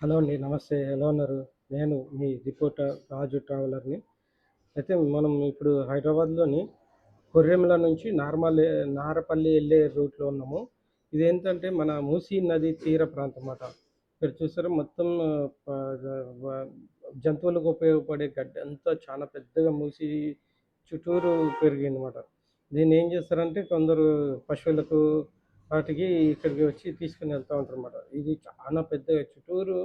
Hello అండి. నమస్తే. ఎలా ఉన్నారు? నేను మీ రిపోర్టర్ రాజు ట్రావెలర్‌ని. అయితే మనం ఇప్పుడు హైదరాబాద్‌లోని కొర్రెమిల నుంచి నారపల్లి ఎళ్ళే రూట్‌లో ఉన్నాము. ఇదేంటంటే మన మూసీ నది తీర ప్రాంతం మాట. ఇక్కడ చూసారా మొత్తం ప వ జంతువులకు ఉపయోగపడే గడ్డంతా చాలా పెద్దగా మూసీ చుట్టూరు పెరిగిందన్నమాట. దీన్నేం చేస్తారంటే కొందరు పశువులకు వాటికి ఇక్కడికి వచ్చి తీసుకొని వెళ్తా ఉంటారన్నమాట. ఇది చాలా పెద్దగా చుట్టూరు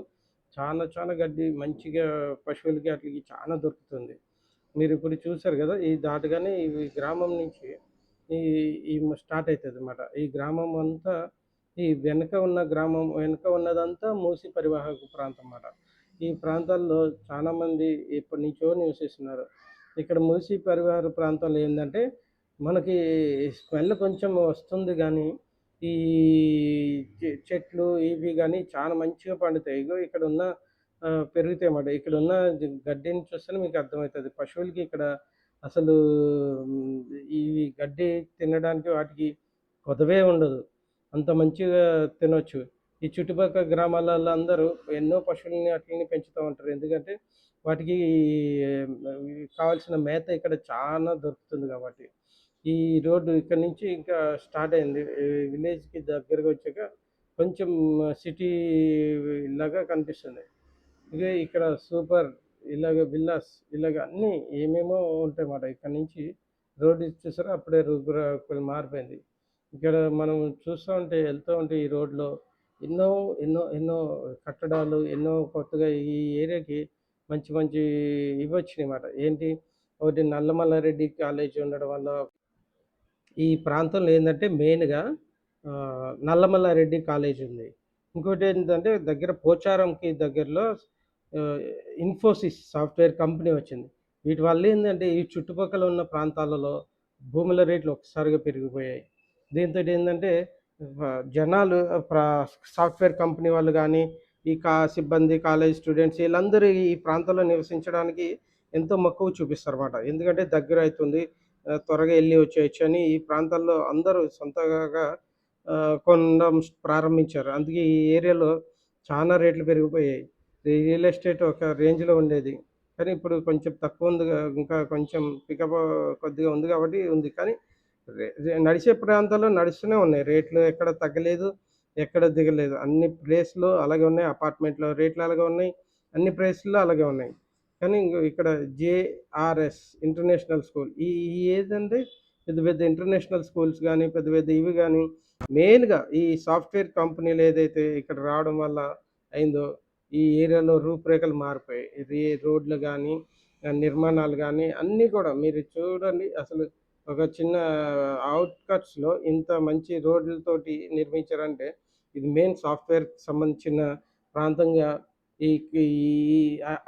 చాలా చాలా గడ్డి మంచిగా పశువులకి ఆటిలికి చాలా దొరుకుతుంది. మీరిప్పుడు చూసారు గదా! ఇది దాటగానే ఈ గ్రామం నుంచి ఈ ఈ స్టార్ట్ అయితదన్నమాట. ఈ గ్రామం అంతా ఈ వెనక ఉన్నదంతా మూసీ పరివాహక ప్రాంతం మాట. ఈ ప్రాంతాల్లో చాలా మంది ఎప్పటినుంచో నివసిస్తున్నారు. ఇక్కడ మూసీ పరివాహక ప్రాంతంలో ఏందంటే, మనకి స్మెల్ కొంచెం వస్తుంది గానీ, ఈ చెట్లు ఇవి గానీ చాలా మంచిగా పండుతాయి. ఇగో ఇక్కడున్న పెరుగుతాయన్నమాట. ఇక్కడున్న గడ్డిని చూస్తేనే మీకు అర్థమైతది. పశువులకి ఇక్కడ అసలు హ్మ్, ఈ గడ్డి తినడానికి వాటికి కొదవే ఉండదు. అంత మంచిగా తినొచ్చు. ఈ చుట్టుపక్కల గ్రామాలలో అందరూ ఎన్నో పశువులని ఆటిలిని పెంచుతా ఉంటారు. ఎందుకంటే వాటికి కావాల్సిన మేత ఇక్కడ చానా దొరుకుతుంది కాబట్టి. ఈ రోడ్డు ఇక్కడి నుంచి ఇంకా స్టార్ట్ అయింది. విలేజ్‌కి దగ్గరగా వచ్చాక కొంచెం సిటీ లాగా కనిపిస్తుంది. ఇక్కడ సూపర్ ఇలాగ విల్లాస్ ఇలాగ అన్నీ ఏమేమో ఉంటాయన్నమాట. ఇక్కడి నుంచి రోడ్డు చూసారా అప్పుడే కొంచెం మారిపోయింది. ఇక్కడ మనం చూస్తా ఉంటే వెళ్తూ ఉంటే ఈ రోడ్‌లో ఎన్నో, ఎన్నో కట్టడాలు ఎన్నో కొత్తగా ఈ ఏరియాకి మంచి మంచి ఇవొచ్చినాయన్నమాట. ఏంటి ఒకటి నల్లమల్లారెడ్డి కాలేజీ ఉండడం వల్ల ఈ ప్రాంతంలో ఏందంటే మెయిన్‌గా నల్లమల్లారెడ్డి కాలేజ్ ఉంది. ఇంకోటేంటంటే దగ్గర పోచారంకి దగ్గరలో ఆహ్, ఇన్ఫోసిస్ సాఫ్ట్‌వేర్ కంపెనీ వచ్చింది. వీటి వల్ల ఏందంటే ఈ చుట్టుపక్కల ఉన్న ప్రాంతాలలో భూముల రేట్లు ఒక్కసారిగా పెరిగిపోయాయి. దీంతోటేందంటే జనాలు సాఫ్ట్‌వేర్ కంపెనీ వాళ్ళు గానీ, ఈ సిబ్బంది, కాలేజ్ స్టూడెంట్స్ ఈళ్ళందరూ ఈ ప్రాంతంలో నివసించడానికి ఎంతో మక్కువ చూపిస్తారన్నమాట. ఎందుకంటే దగ్గరైతుంది. త్వరగా ఎళ్లి వచ్చేయొచ్చని ఈ ప్రాంతాల్లో అందరూ సొంతగా కొనడం ప్రారంభించారు. అందుకే ఈ ఏరియాలో చానా రేట్లు పెరిగిపోయాయి. రియల్ ఎస్టేట్ ఒక రేంజ్‌లో ఉండేది. కానీ ఇప్పుడు కొంచెం తక్కువుందిగా ఇంకా కొంచెం పికప్ కొద్దిగా ఉంది కాబట్టి ఉంది. కానీ రె రె నడిచే ప్రాంతాల్లో నడుస్తూనే ఉన్నాయి. రేట్లు ఎక్కడ తగ్గలేదు, ఎక్కడ దిగలేదు. అన్ని ప్లేస్‌లో అలాగే ఉన్నాయి. అపార్ట్‌మెంట్‌లో రేట్లు అలాగే ఉన్నాయి. అన్ని ప్లేసుల్లో అలాగే ఉన్నాయి. కానీ ఇక్కడ జేఆర్ఎస్ ఇంటర్నేషనల్ స్కూల్ ఈ ఏదంటే పెద్ద పెద్ద ఇంటర్నేషనల్ స్కూల్స్ గానీ, పెద్ద పెద్ద ఇవి గానీ మెయిన్‌గా ఈ సాఫ్ట్‌వేర్ కంపెనీలు ఏదైతే ఇక్కడ రావడం వల్ల అయిందో, ఈ ఏరియాలో రూపురేఖలు మారిపోయాయి. ఇది రోడ్లు గానీ, నిర్మాణాలు గానీ అన్నీ కూడా మీరు చూడండి అసలు ఒక చిన్న ఔట్‌కట్స్‌లో ఇంత మంచి రోడ్లతోటి నిర్మించారంటే, ఇది మెయిన్ సాఫ్ట్‌వేర్‌కి సంబంధించిన ప్రాంతంగా ఈ ఈ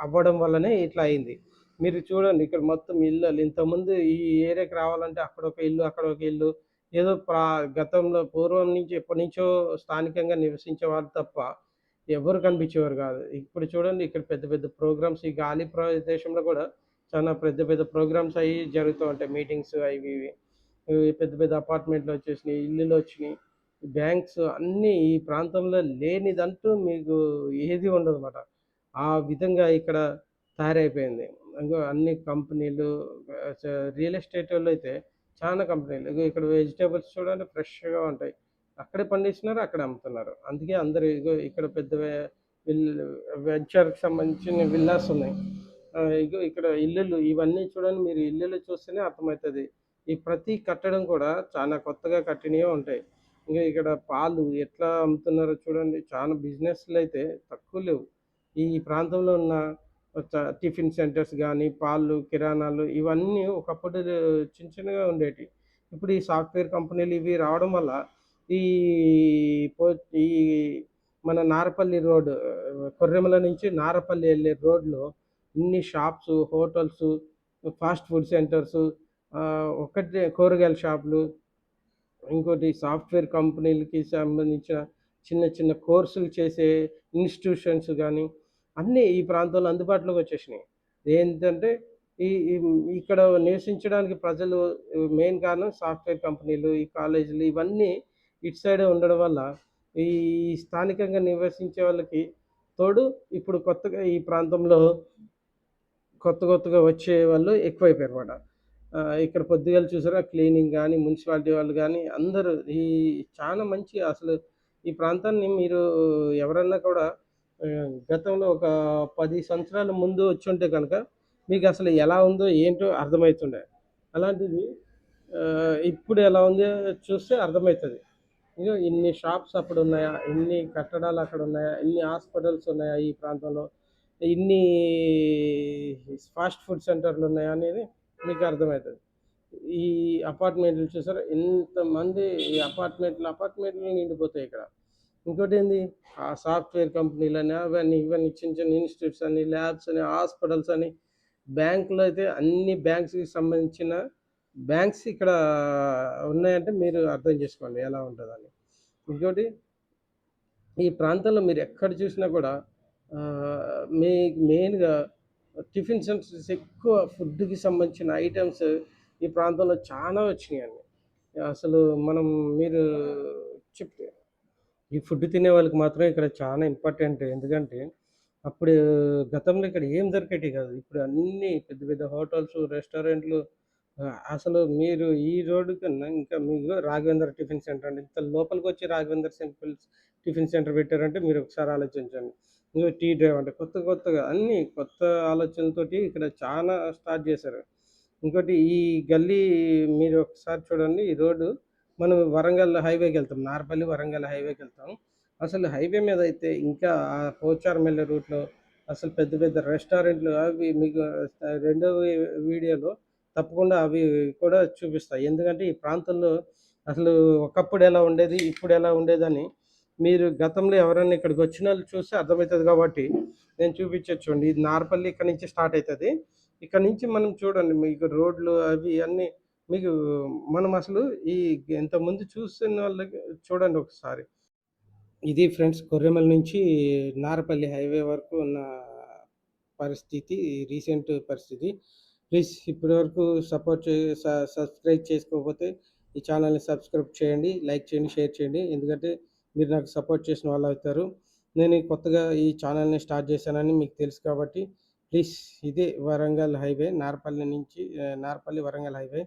అవ్వడం వల్లనే ఇట్లా అయింది. మీరు చూడండి ఇక్కడ మొత్తం ఇళ్ళలు ఇంతకుముందు ఈ ఏరియాకి రావాలంటే అక్కడొక ఇల్లు, అక్కడొక ఇల్లు ఏదో గతంలో పూర్వం నుంచి ఎప్పటినుంచో స్థానికంగా నివసించేవాళ్ళు తప్ప ఎవరు కనిపించేవారు గాదు. ఇప్పుడు చూడండి ఇక్కడ పెద్ద పెద్ద ప్రోగ్రామ్స్ ఈ గాలి ప్రదేశంలో గూడా చాలా పెద్ద పెద్ద ప్రోగ్రామ్స్ అయ్యి జరుగుతూ ఉంటాయి. మీటింగ్స్ అవి ఇవి. ఈ పెద్ద పెద్ద అపార్ట్‌మెంట్‌లొచ్చేసినియి, ఇల్లులొచ్చినియి, బ్యాంక్స్ అన్నీ ఈ ప్రాంతంలో లేనిదంటూ మీకు ఏది ఉండదన్నమాట. ఆ విధంగా ఇక్కడ తయారైపోయింది. ఇంగో అన్ని కంపెనీలు ఆహ్, చ రియల్ ఎస్టేటోళ్ళు అయితే చానా కంపెనీలు. ఇగో ఇక్కడ వెజిటబుల్స్ చూడండి ఫ్రెష్‌గా ఉంటాయి. అక్కడే పండిస్తున్నారు, అక్కడే అమ్ముతున్నారు. అందుకే అందరూ ఇగో ఇక్కడ పెద్ద విల్ వెంచర్‌కి సంబంధించిన విల్లాస్ ఉన్నాయి. ఇగో ఇక్కడ ఇల్లులు ఇవన్నీ చూడండి మీరు ఇల్లులు చూస్తేనే అర్థమైతది. ఈ ప్రతి కట్టడం కూడా చాలా కొత్తగా కట్టినయే ఉంటాయి. ఇంగ ఇక్కడ పాలు ఎట్లా అమ్ముతున్నారో చూడండి. చాలా బిజినెస్‌లయితే తక్కువ లేవు. ఈ ప్రాంతంలో ఉన్న టిఫిన్ సెంటర్స్ గానీ, పాలు, కిరాణాలు ఇవన్నీ ఒకప్పుడు చిన్న చిన్నగా ఉండేటియి. ఇప్పుడు ఈ సాఫ్ట్‌వేర్ కంపెనీలు ఇవి రావడం వల్ల ఈ పో ఈ మన నారపల్లి రోడ్ కొర్రెమల నుంచి నారపల్లి ఎళ్ళే రోడ్‌లో ఇన్ని shops, hotels, fast food centres ఒక్కటే కూరగాయల షాపులు, ఇంకోటి సాఫ్ట్‌వేర్ కంపెనీలకి సంబంధించిన చిన్న చిన్న కోర్సులు చేసే ఇన్‌స్టిట్యూషన్స్ గానీ, అన్నీ ఈ ప్రాంతంలో అందుబాటులోకి వచ్చేసినాయి. ఏంటంటే ఈ ఈ ఇక్కడ నివసించడానికి ప్రజలు మెయిన్ కారణం సాఫ్ట్‌వేర్ కంపెనీలు, ఈ కాలేజీలు ఇవన్నీ ఇటు సైడే ఉండడం వల్ల ఈ స్థానికంగా నివసించే వాళ్ళకి తోడు ఇప్పుడు కొత్తగా ఈ ప్రాంతంలో కొత్తగా వచ్చేవాళ్ళు ఎక్కువైపోయారన్నమాట. ఇక్కడ పొద్దుగాల చూసారా క్లీనింగ్ గాని, మున్సిపాలిటీ వాళ్ళు గాని అందరూ ఈ చాలా మంచి అసలు ఈ ప్రాంతాన్ని మీరు ఎవరన్నా కూడా గతంలో ఒక 10 సంవత్సరాల ముందు వచ్చుంటే గనక మీకసలు ఎలా ఉందో ఏంటో అర్థమైతుండే. అలాంటిది ఇప్పుడు ఎలా ఉందో చూస్తే అర్థమైతది. ఇగో ఇన్ని షాప్స్ అప్పుడున్నాయా? ఇన్ని కట్టడాలు అక్కడున్నాయా? ఇన్ని హాస్పిటల్స్ ఉన్నాయా ఈ ప్రాంతంలో? ఇన్ని ఫాస్ట్ ఫుడ్ సెంటర్‌లున్నాయా అనేది మీకు అర్థమైతది. ఈ అపార్ట్‌మెంట్‌లు చూసారా? ఇంతమంది ఈ అపార్ట్‌మెంట్‌లు నిండిపోతాయి ఇక్కడ. ఇంకోటేంది ఆ సాఫ్ట్‌వేర్ కంపెనీలని అవన్నీ ఇవన్నీ చిన్న చిన్న ఇన్‌స్టిట్యూట్స్ అని, ల్యాబ్స్ అని, హాస్పిటల్స్ అని, బ్యాంకులో అయితే అన్ని బ్యాంక్స్‌కి సంబంధించిన బ్యాంక్స్ ఇక్కడ ఉన్నాయంటే మీరు అర్థం చేసుకోండి ఎలా ఉంటదని. ఇంకోటి ఈ ప్రాంతంలో మీరెక్కడ చూసినా కూడా మెయిన్‌గా టిఫిన్ సెంటర్స్ ఎక్కువ ఫుడ్‌కి సంబంధించిన ఐటెమ్స్ ఈ ప్రాంతంలో చాలా వచ్చినియండి. అసలు మనం మీరు చెప్తే ఈ ఫుడ్ తినే వాళ్ళకి మాత్రం ఇక్కడ చాలా ఇంపార్టెంట్. ఎందుకంటే, అప్పుడు గతంలో ఇక్కడ ఏం దొరికేటివి కాదు. ఇప్పుడు అన్నీ పెద్ద పెద్ద హోటల్స్, రెస్టారెంట్‌లు అసలు మీరు ఈ రోడ్డు కన్నా ఇంకా మీకు రాఘవేంద్ర టిఫిన్ సెంటర్ అండి. ఇంత లోపలికొచ్చి రాఘవేంద్ర టిఫిన్ సెంటర్ పెట్టారంటే మీరు ఒకసారి ఆలోచించండి. ఇంగో టీ డ్రైవ్ అంటే కొత్తగా అన్నీ కొత్త ఆలోచనలతోటి ఇక్కడ చాలా స్టార్ట్ చేశారు. ఇంకోటి ఈ గల్లీ మీరు ఒకసారి చూడండి ఈ రోడ్డు మనం వరంగల్ హైవేకెళ్తాం. నార్పల్లి, వరంగల్ హైవేకెళ్తాం. అసలు హైవే మీదయితే ఇంకా పోచారం ఎళ్ళే రూట్‌లో అసలు పెద్ద పెద్ద రెస్టారెంట్‌లు అవి మీకు రెండో వీడియోలో తప్పకుండా అవి కూడా చూపిస్తా. ఎందుకంటే ఈ ప్రాంతంలో అసలు ఒకప్పుడు ఎలా ఉండేది, ఇప్పుడు ఎలా ఉండేదని మీరు గతంలో ఎవరైనా ఇక్కడికొచ్చినోళ్ళు చూస్తే అర్థమైతది కాబట్టి నేను చూపించచ్చు చూడండి. ఇది నార్పల్లి ఇక్కడి నుంచి స్టార్ట్ అయితది. ఇక్కడ నుంచి మనం చూడండి మీకు రోడ్లు అవి అన్నీ మీకు మనం అసలు ఈ ఇంతకుముందు చూస్తున్న వాళ్ళకి చూడండి ఒకసారి. ఇది ఫ్రెండ్స్ కొర్రెమల్ నుంచి నారపల్లి హైవే వరకు ఉన్న పరిస్థితి, రీసెంట్ పరిస్థితి. ప్లీజ్ ఇప్పటి వరకు సపోర్ట్ చే స సబ్స్క్రైబ్ చేసుకోకపోతే ఈ ఛానల్‌ని సబ్స్క్రైబ్ చేయండి, లైక్ చేయండి, షేర్ చేయండి. ఎందుకంటే మీరు నాకు సపోర్ట్ చేసిన వాళ్ళవుతారు. నేను ఈ కొత్తగా ఈ ఛానల్‌ని స్టార్ట్ చేశానని మీకు తెలుసు కాబట్టి ప్లీజ్ ఇదే వరంగల్ హైవే నార్పల్లి నుంచి నార్పల్లి వరంగల్ హైవే.